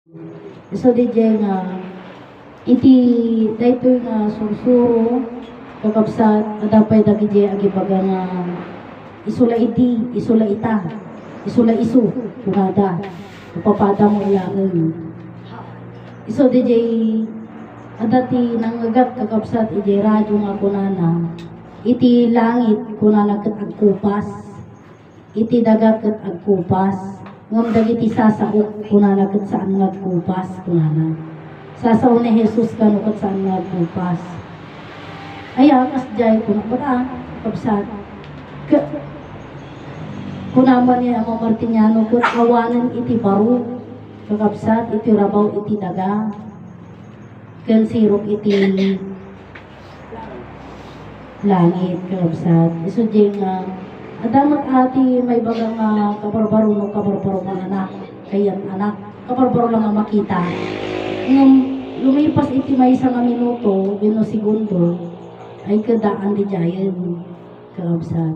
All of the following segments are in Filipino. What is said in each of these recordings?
So DJ nga iti daytoy nga sursuro kakabsat adapay dagiti agibaga nga isula iti isula ita isula isu kunada upapada mo ilaeng iso DJ adati nangagat kakabsat iti radyo nga kunana iti langit kunana ket agkupas iti dagat ket agkupas ngam dagiti sasaok kunana ket saan nga agkupas kunana sasaw ni Jesus kanu ket saan nga agkupas aya kas jay kunana kakabsat kunaman niya ang Martiniano kung awanan iti baro kakabsat iti rabaw iti daga ken sirok iti langit kakabsat iso jeng adamat ati may bagang kabarbaro no kabarbaro mga anak kayan anak kabarbaro lang ang makita ngam lumipas iti may isang minuto bino segundo ay kadaan di jayen kakabsat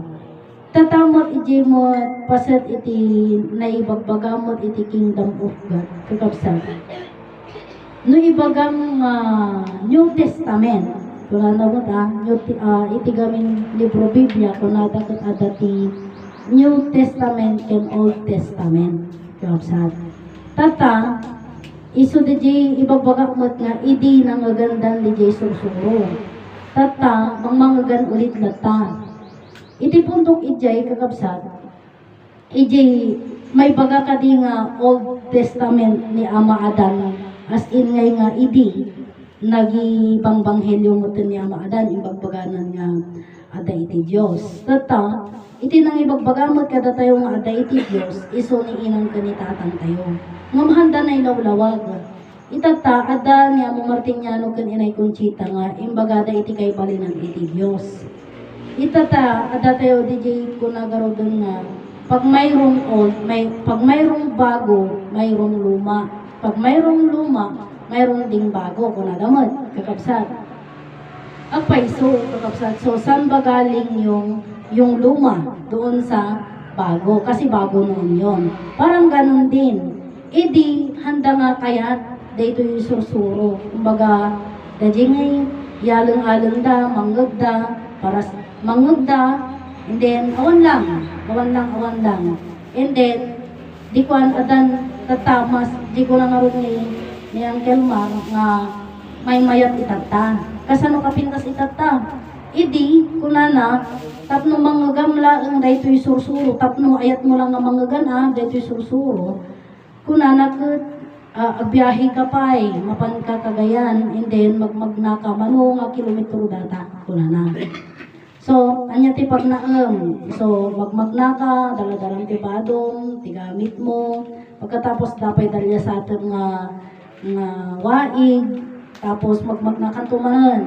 tatamot iti mo paset iti naibagbagamot iti kingdom of God kakabsat no ibagam New Testament wala na mo iti gamin libro Biblia kunada ket adati New Testament and Old Testament kakabsat tata isu DJ ibagbagamot nga idi nangagandan DJ sursuro tata mangmangagan ulit lata iti puntok ijay kakabsat ijay may baga kadi nga Old Testament ni Ama Adan as in ngay nga idi nagibangbanghelyo mo ni Ama Adan ibagbaganan nga ada iti Dios tata iti nang ibagbagamot kada tayo nga ada iti Dios iso ni inang kanitatan tayo ngamhanda na ilawlawag itata ada ni Amo Martiniano ken inay Conchita nga imbagada iti kay balinan iti Dios itata ada tayo DJ kunagarodon nga pag mayroong old pag mayroong bago mayroong luma pag mayroong luma mayroong ding bago kunadamot kakabsat agpaiso kakabsat so saan ba galing yung luma doon sa bago kasi bago noon yon parang ganun din edi handa nga kayat dito yung sursuro kumbaga dajingay yaleng-aleng da manggagda para mangugda, and then awan lang, and then di ko adan tatamas, di ko lang aron ni Uncle Mar nga may mayat itata. Kasano kapintas itata? Idi kunana tapno mangagamla ang daytoy sursuro, tapno ayat mo lang nga mangagana daytoy sursuro. Kunana ket agbiyahe ka pay, mapan ka Cagayan, and then magmagnaka mano nga kilometro data kunana. So, anya ti pagnaem. So, magmagnaka, daladalang ti badong, ti gamit mo. Pagkatapos dapay dalya sa ating nga waig, tapos magmagnakan tumanan.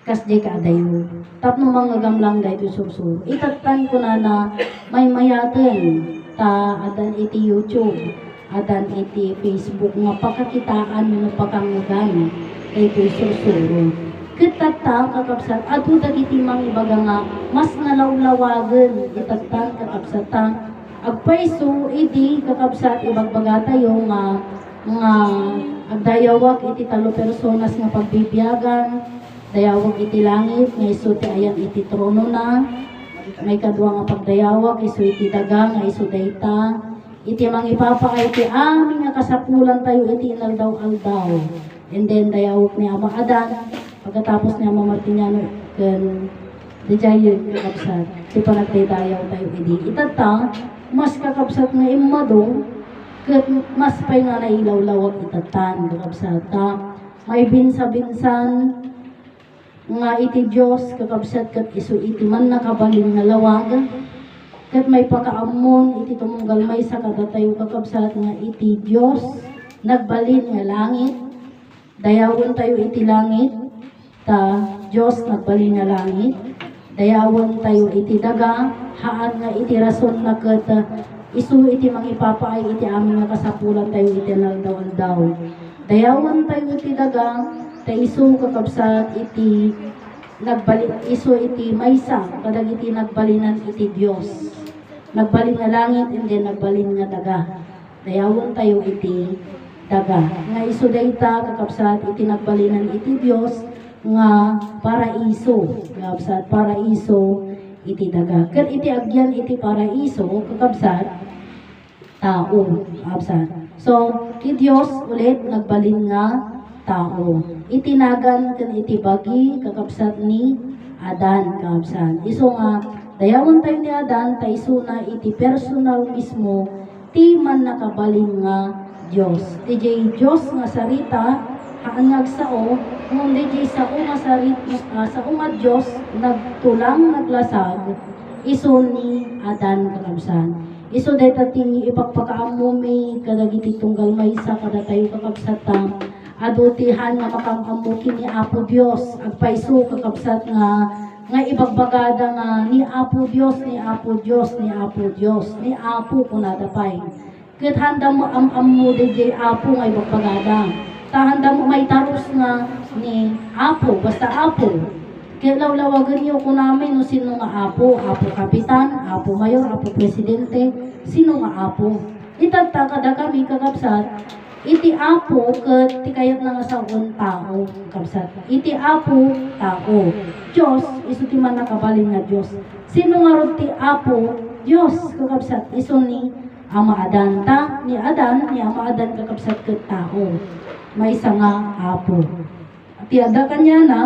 Kasdi ka adayo. Tapno mga gamlang dahito sursuro. Itatan ko na may mayaten ta adan iti YouTube, adan iti Facebook nga pakakitaan mo pakangugan dahito sursuro. Kitata kakabsat adu dagiti mangibaga nga mas nalawlawagen itatan kakabsatan agpaiso idi kakabsat ibagbaga tayo nga agdayawak iti talo personas nga pagbibiyagan dayawak iti langit nga isu ti ayan iti trono na may kadwa nga pagdayawak isu iti daga nga isu dayta iti mangipapakay iti amin nga kasapulan tayo iti inaldaw-aldaw and then dayawak ni Ama Adan pagkatapos niya Amo Martiniano ken dijayo kakabsat si panagdaydayaw tayo idi itata mas kakabsat nga imado ket mas pay nga nailawlawag itatan kakabsat may binsa-binsan nga iti Dios kakabsat ket isu iti man nakabalin nga lawag ket may pakaamon iti tumunggal may sa kadatayo kakabsat nga iti Dios nagbalin nga langit dayawon tayo iti langit ta Diyos nagbalin nga langit dayawon tayo iti daga haan nga iti rason na ket isu iti mangipapaay iti amin nga kasapulan tayo iti naldaw-aldaw dayawon tayo iti daga ta isu kakabsat iti nagbalin isu iti maysa kadag iti nagbalinan iti Dios nagbalin nga langit and then nagbalin nga daga dayawon tayo iti daga. Nga iso dayta kakabsat iti nagbalinan iti Dios nga paraiso. Kakabsat paraiso iti daga. Ket iti agyan iti paraiso kakabsat tao. Kakabsat. So, ti Dios ulit nagbalin nga tao. Itinagan ken iti bagi kakabsat ni Adan kakabsat. Iso nga dayawon tayo ni Adan taiso na iti personal mismo ti man nakabalin nga Dios. Ti Dios nga sarita haangag sao ngem di sao nga sarita sao nga Dios nagtulang naglasag iso ni Adan kakabsat. Iso dayta ti ipagpakaammo mi kadagiti tunggal maysa kada tayo kakabsat adutihan nga makamammo kini Apo Dios agpaiso kakabsat nga ibagbagada nga ni Apo Dios ni Apo Dios ni Apo Dios ni Apo kunada pay. Ket handa mo ammo DJ Apo nga ibagbagada. Ta handa mo may taros nga ni Apo basta Apo. Kaya lawlawagan niyo ko namin no sino nga Apo, Apo Kapitan, Apo Mayor, Apo Presidente, sino nga Apo. Itagta kada kami kakabsat iti Apo ket ti kayat nga saon tao kakabsat. Iti Apo tao. Dios isu ti man nakabalin nga Dios. Sino nga rod ti Apo? Dios kakabsat isu ni Ama Adan ta ni Adan ni Ama Adan kakabsat ket tao. May isa nga Apo. Ti ada kanya na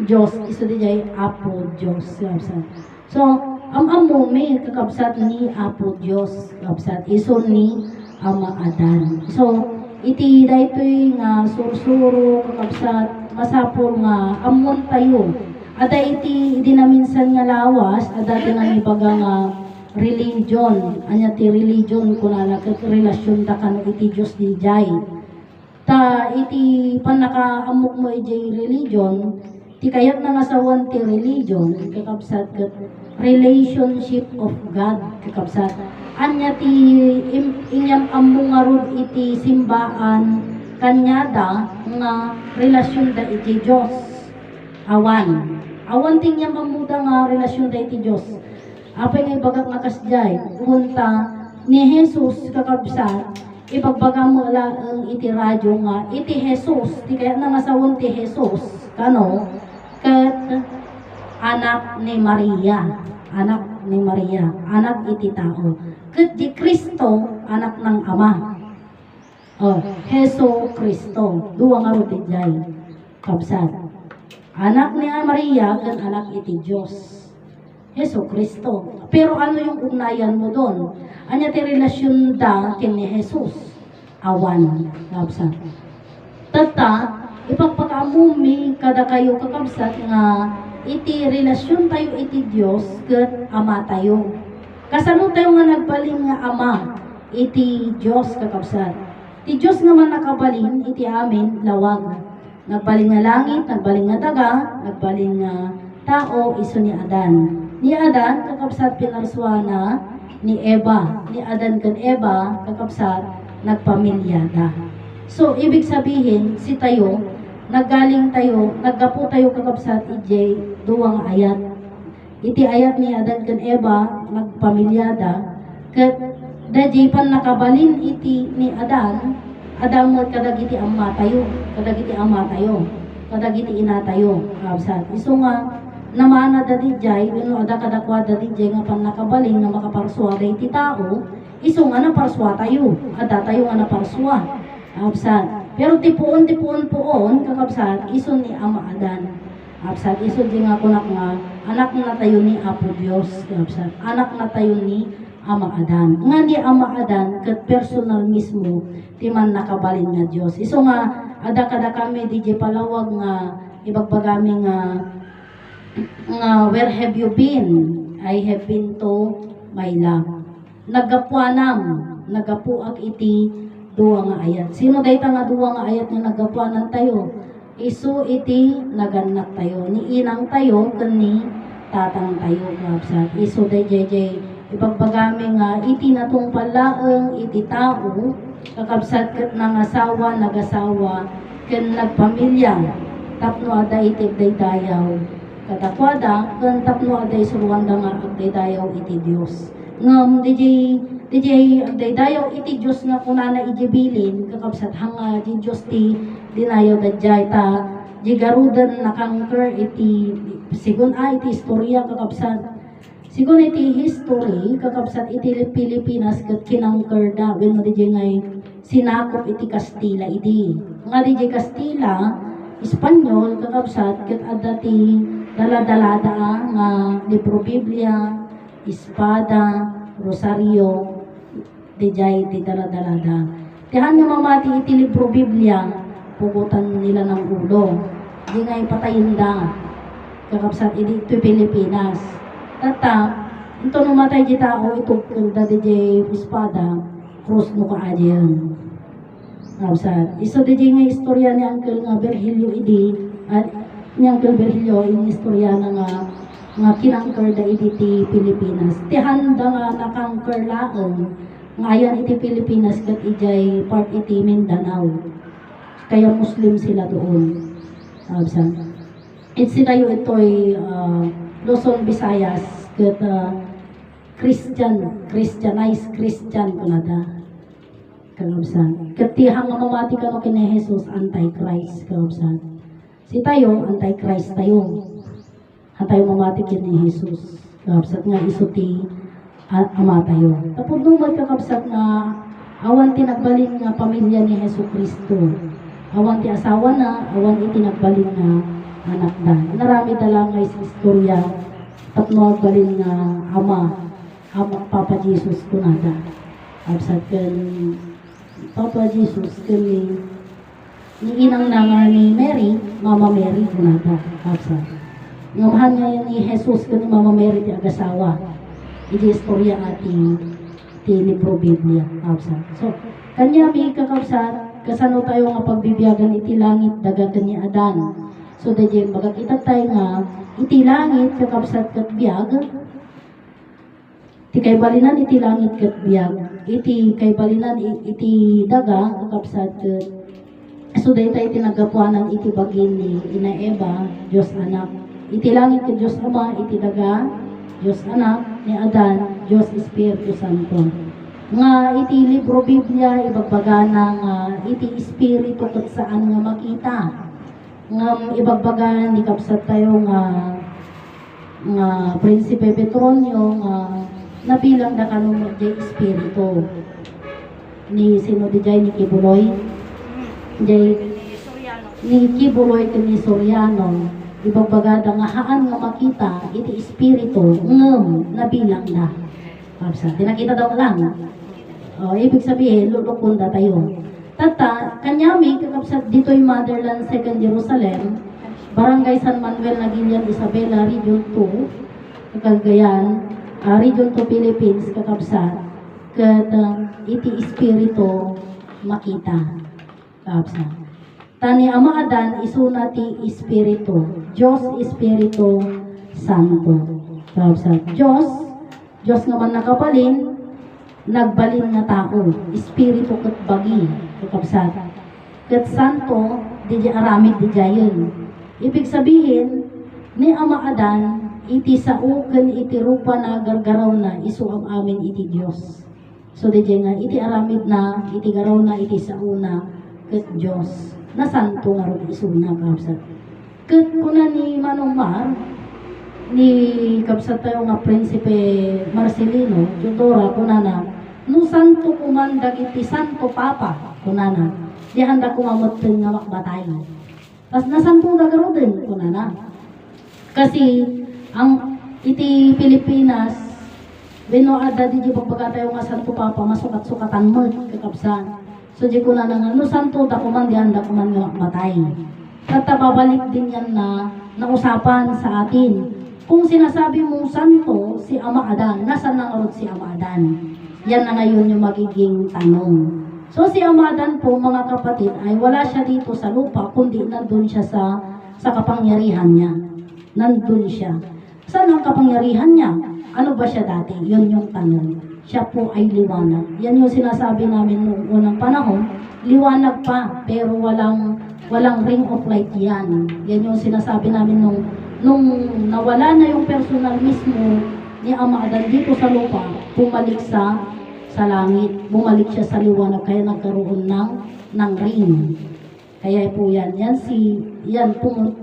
Dios isu di jay Apo Dios kakabsat. So ammo may kakabsat ni Apo Dios kakabsat isu ni Ama Adan. So iti daytoy nga sursuro kakabsat masapol nga ammon tayo. Ada iti dinaminsan nga lawas ada tinang ibaga nga religion, anya ti religion kunana ket relasyon da kan iti Dios di jay. Ta iti panakaamok mo iti religion, ti kayat na ngasawan ti religion kakabsat ket relationship of God kakabsat. Anya ti inyam ammo nga rod iti simbaan kanyada nga relasyon da iti Dios. Awan tingyan mamuda nga relasyon da iti Dios. Apay nga ibagak nga kasjay, punta ni Jesus kakabsat, ipagbaga mo lang iti radyo nga, iti Jesus, ti kaya na nasawon ti Jesus, kano, kat anak ni Maria, anak iti tao, kat di Kristo, anak ng Ama. Heso Kristo, duwa nga ro ti jay, kabsat. Anak ni Maria, kat anak iti Diyos. Heso Kristo. Pero ano yung ugnayan mo doon? Anya ti relasyon da kini Jesus. Awan. Kabsat. Tata, ipagpakaamumi kada kayo kakabsat nga iti relasyon tayo iti Dios ket Ama tayo. Kasano tayo nga nagbalin nga Ama iti Dios kakabsat. Ti Dios nga man nakabalin iti amin lawag. Nagbalin nga langit, nagbalin nga daga, nagbalin nga tao iso ni Adan. Ni Adan kakabsat pinarswana ni Eva. Ni Adan ken Eva kakabsat nagpamilyada. So ibig sabihin si tayo naggaling tayo, naggapo tayo kakabsat ije duwang ayat. Iti ayat ni Adan ken Eva nagpamilyada ket dadji pan nakabalin iti ni Adan mo kadagiti ama tayo, kadagiti ama tayo, kadagiti ina tayo kakabsat. Isu nga namana dadi jay, no ada kadakwa dadi jay nga pan nakabalin nga makaparswa day ti tao, iso nga naparswa tayo, ada tayo nga naparswa, kakabsat. Pero tipuon kakabsat, iso ni Ama Adan, kakabsat. Iso di nga kunak nga, anak na tayo ni Apo Dios, kakabsat. Anak na tayo ni Ama Adan. Nga ni Ama Adan, ket personal mismo, ti man nakabalin nga Dios. Iso nga, ada kada kami di jay palawag nga, ibagbagami nga where have you been? I have been to my love. Nagapuak iti duwa nga ayat. Sino dayta nga duwa nga ayat nga nagapuanan tayo? Isu iti naganak tayo. Ni inang tayo ken ni tatang tayo kakabsat. Isu dayjay ibagbagami nga iti natong palaeng iti tao kakabsat ket nangasawa nagasawa ken nagpamilya tapno ada iti daydayaw kadakwada ken tapno aday suruanda nga agdaydayaw iti Dios. Ngem DJ DJ daydayo iti Diyos nga kunana ijibilin kakabsat hanga di Diyos ti dinayo dadjay ta jigarudan nakangker iti sigun iti istorya kakabsat sigun iti history kakabsat iti Pilipinas ket kinangker da wenno DJ ngay sinakop iti Kastila iti nga DJ Kastila Espanyol kakabsat ket adda ti daladalada nga libro Biblia espada rosaryo dijay ti daladalada. Tihan nga mamati iti libro Biblia, pugutan nila ng ulo. Di nga ipatayin da. Kakapsat iti Pilipinas. Tata, ito numatay di tao, itugkil da dijay espada, cross no ka adyan. Kakapsat. Iso dijay nga istorya ni Uncle nga Virgilio idi, at ni Uncle Virgilio, yung istorya na nga kinangker da iti ti Pilipinas. Tihan da nga nakangker laeng, ngayon iti Pilipinas kat ijay part iti Mindanao. Kaya Muslim sila doon. Sila yung ito'y Luzon, Visayas kat Christianized Christian kunada. Kalabsan. Kat tihang nga mamati ka no kina Jesus, Antichrist. Kalabsan. Si tayo, Antichrist tayo. Tayo mamati kina Jesus. Kalabsan nga isuti at ama tayo. Tapos nung magkakabsat na awan ti nagbalin nga pamilya ni Hesus Kristo. Awan ti asawa na, awan iti nagbalin nga anak da. Narami dala nga istorya tapno nagbalin nga ama Papa Jesus kunada. Absat kan Papa Jesus kan ni inang nga ni Mary, Mama Mary kunada. Absat. Ngamahan nga ni Jesus kan ni Mama Mary ti agasawa. Iti istorya ating libro Biblia. Kapsat. So, kanya may kakapsat, kasano tayo nga pagbibiyagan iti langit, daga kanya adan. So, dadyan, magkakita tayo nga, iti langit, kakapsat kat biyag, iti kaybalinan iti langit kat biyag, iti kaybalinan iti daga, kakapsat kat, so, dahi tayo tinagapuanan iti bagin ni Ina Eva, Diyos anak. Iti langit kat Diyos Ama, iti daga, Diyos Anak, ni Adan, Diyos Espiritu Santo. Nga iti libro Biblia, ibagbagana nga iti Espiritu kat saan nga makita. Nga ibagbagan, ikapsat tayo nga Prinsipe Petronio, nga nabilang na kanong di Espiritu. Ni sino di jay, ni Kibuloy? Ni Kibuloy ka ni Soriano. Ibagbagada nga haan nga makita iti espiritu ngem nabilang na. Kapsa, tinakita daw lang. Ibig sabihin lulukon da tayo. Tata, kanyami kakapsat dito'y Motherland Second Jerusalem, Barangay San Manuel Nagilian Isabela, Region 2, Cagayan, Region 2 Philippines, kakapsat, kat iti espiritu makita. Kapsa. Tani Ama Adan isuna ti Espiritu, Diyos Espiritu Santo. Sa Diyos nga man nakapalin, nagbalin nga tao, Espiritu ket bagi, kakabsat. Ket Santo, di aramid di jayon. Ibig sabihin, ni Ama Adan, iti sao ken iti rupa na gargaraw na isuam amin iti Diyos. So di nga, iti aramid na, iti garaw na, iti sao na, ket Diyos. Na santo nga rin isuna kapsat. Kat kuna ni Manong Mar, ni kapsat tayo nga Prinsipe Marcelino, Judora, kuna na, no santo kumandag iti santo papa, kuna na, di handa kumamot din nga makbatay. Tas nasanto na garo din, kuna na. Kasi, ang iti Pilipinas, binoada di pagbaga tayo nga santo papa, masukat-sukatan mo, kakapsat. So, di ko na nga, no santo, dakuman diyan, dakuman nga matay. Babalik din yan na usapan sa atin. Kung sinasabi mong santo, si Ama Adan, nasan na nga si Ama Adan? Yan na ngayon yung magiging tanong. So, si Ama Adan po, mga kapatid, ay wala siya dito sa lupa, kundi nandun siya sa kapangyarihan niya. Nandun siya. Saan ang kapangyarihan niya? Ano ba siya dati? Yun yung tanong. Siya po ay liwanag. Yan yung sinasabi namin noong unang panahon, liwanag pa, pero walang ring of light yan. Yan yung sinasabi namin nung nawala na yung personal mismo ni Ama Adan dito sa lupa, pumalik sa sa langit. Bumalik siya sa liwanag kaya nagkaroon ng ring. Kaya po yan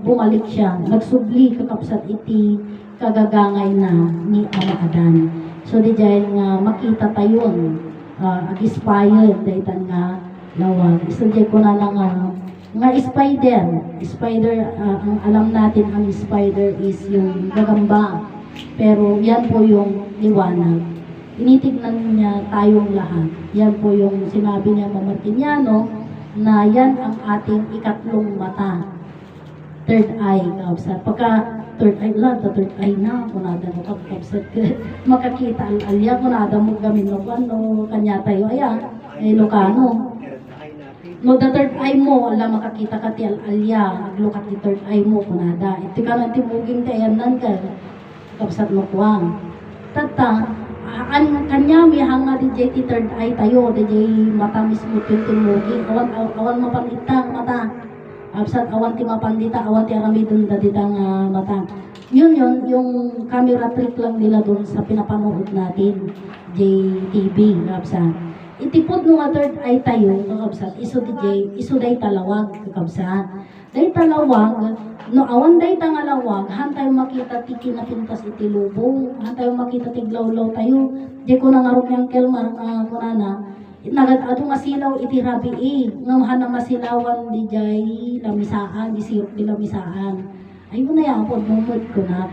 bumalik siya. Nagsubli kakapsat iti kagagangay na ni Ama Adan. So di dyan nga makita tayon ag-inspired daytan nga lawag. So di ko na lang nga spider, ang alam natin ang spider is yung gagamba. Pero yan po yung liwanag. Tinitignan niya tayong lahat. Yan po yung sinabi niya Martiniano na yan ang ating ikatlong mata. Third eye, kaabsat. Pagka third eye, third eye na, kunada mo kaabsat. Makakita al-alya, kunada mo gamin no, kanya tayo, Ilocano. No, the third eye mo, makakita ka ti al-alya, aglukat ti third eye mo, kunada. Ito ka na timuging tayanan ka, kaabsat mo kuwang. Tata, kanya may hanga di jay ti third eye tayo, di jay mata mismo timuging, awan mapangitang mata. Absat awan ti mapandita, awan ti aramidon daditang mata. Yun, yung camera trick lang nila doon sa pinapanood natin, JTV, absat. Itipod no nga third eye tayo, kakabsat, iso day talawag, kakabsat. Day talawag, no awan day tangalawag, han tayo makita ti kinapintas iti lubong, han tayo makita ti glawlaw tayo, di ko nangarok yung kelmar, kunana, nagadado nga silaw iti rabii, ngamahan na masilawan di jay lamisaan, di siyok di lamisaan. Ayun na yapod, mumod ko na.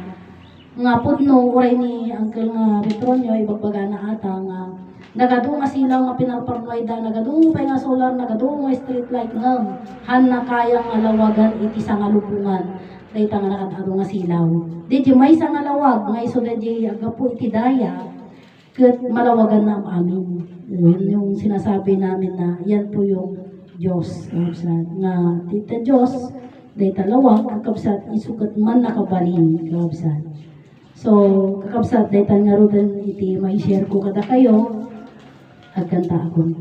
Nga pod no, uray ni Uncle nga Petronio, ibagbaga na ata nga, nagado nga silaw nga pinarparnoy da, nagado pa nga solar, nagado nga street light ngam, han na kayang alawagan iti sa nga lubungan, dahil nga nakadado nga silaw. Di jay may sa nga lawag, nga iso da jay agapo iti daya, kat malawagan na ang amin. Yun yung sinasabi namin na yan po yung Diyos. Na tita Diyos, day talawag, kakabsat, isukat man nakabalin, kakabsat. So, kakabsat, day tangarudan iti may share ko kada kayo, agkanta ako.